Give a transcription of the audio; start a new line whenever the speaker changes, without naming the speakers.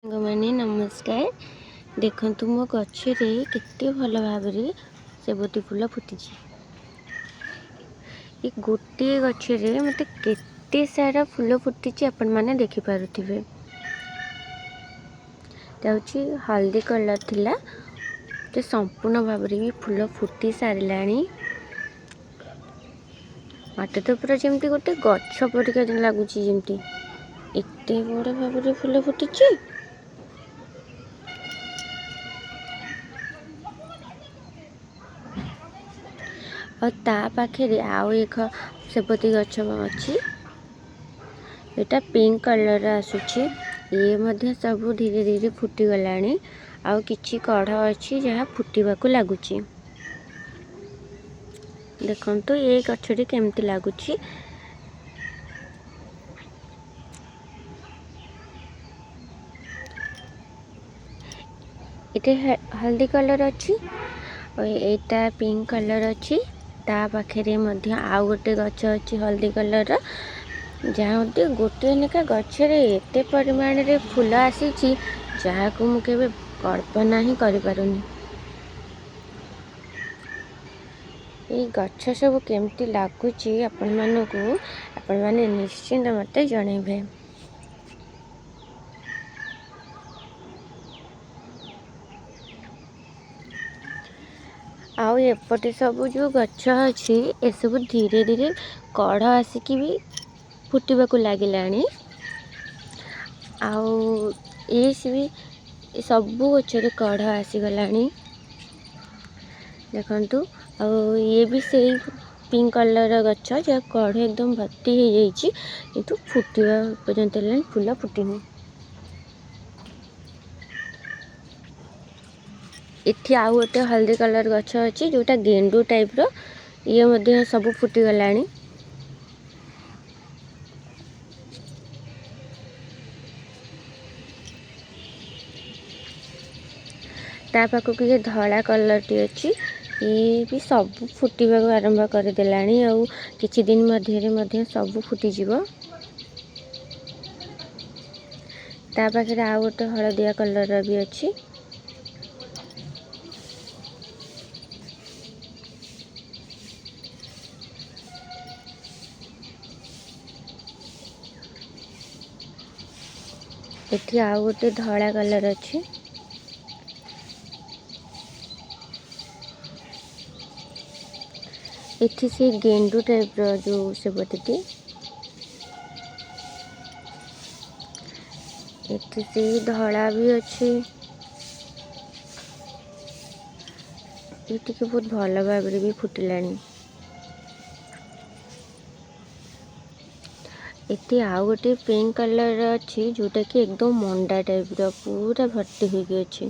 साଙ୍ଗमाने नमस्कार। देखंतु मो गच्छरे केते भल भाबरे सेबती फूल फुटी। ये गोटे गच्छरे मते केते सारा फूल फुटी आपण माने देखि पारुथिबे। ताउची हल्दी कलर थिला ते संपूर्ण भाबरे भी फूल फुटी सारलाणी। मते तो पूरा जेमती गोटे गच्छ परिका लागुची जेमती एते बड़ भाबरे फूल फुटी। और ता पाखे आउ एक सेपति गच्छ अच्छी एटा पिंक कलर आसुची। ये मध्य सब धीरे धीरे फुटी गलानी। आउ किछि कढ़ अच्छी जहाँ फुटिबा को लागुची। देखंतु ये गच्छटी केमती लागुची। इटे हल्दी कलर अच्छी और एटा पिंक कलर अच्छी। ता पाखे मध्य आउ गोटे गच्छ अच्छी हल्दी कलर जहाँ गोटे निका गच्छरे एते परिमाण रे फूल आसी जहाँ को मु केबे कल्पना ही करि पारुनी। ये गच्छ सब केमती लागुची आपण माने निश्चिंत मते जणैबे। आउ एपटे सब जो गच्छ अच्छी ए सब धीरे धीरे कढ़ आसिकी भी फुटिबा को लागिलानी। आउ ये सबू गच्छरे कढ़ आसीगलानी। देखंतु आउ ये भी से पिंक कलर गच्छ जहाँ कढ़ एकदम भर्ती हो जाइए किंतु फुटिबा पर्यंत फूल फुटिनी। इठी आउ गोटे हल्दी कलर गच्छ अच्छी जोटा गेंडू टाइप रो ये मध्य सब फुटी गलानी। ता पाखक ये धला कलर टी अच्छी ये भी सब फुटिबा को आरंभ कर देलानी। आउ किछि दिन मध्य सब फुटी जीवो। ता पाखे आउ गोटे हलदिया कलर भी अच्छी। इठी आउ गोटे धला कलर अच्छी। इठी से गेंडू टाइप रो जो सेपति इठी से धला भी अच्छी। इठी के बहुत भल भाबरे भी फुटिलानी। इठी आउ गोटे पिंक कलर अच्छी जोटा कि एकदम मंडा टाइप रो पूरा भर्ती हो गई अच्छी।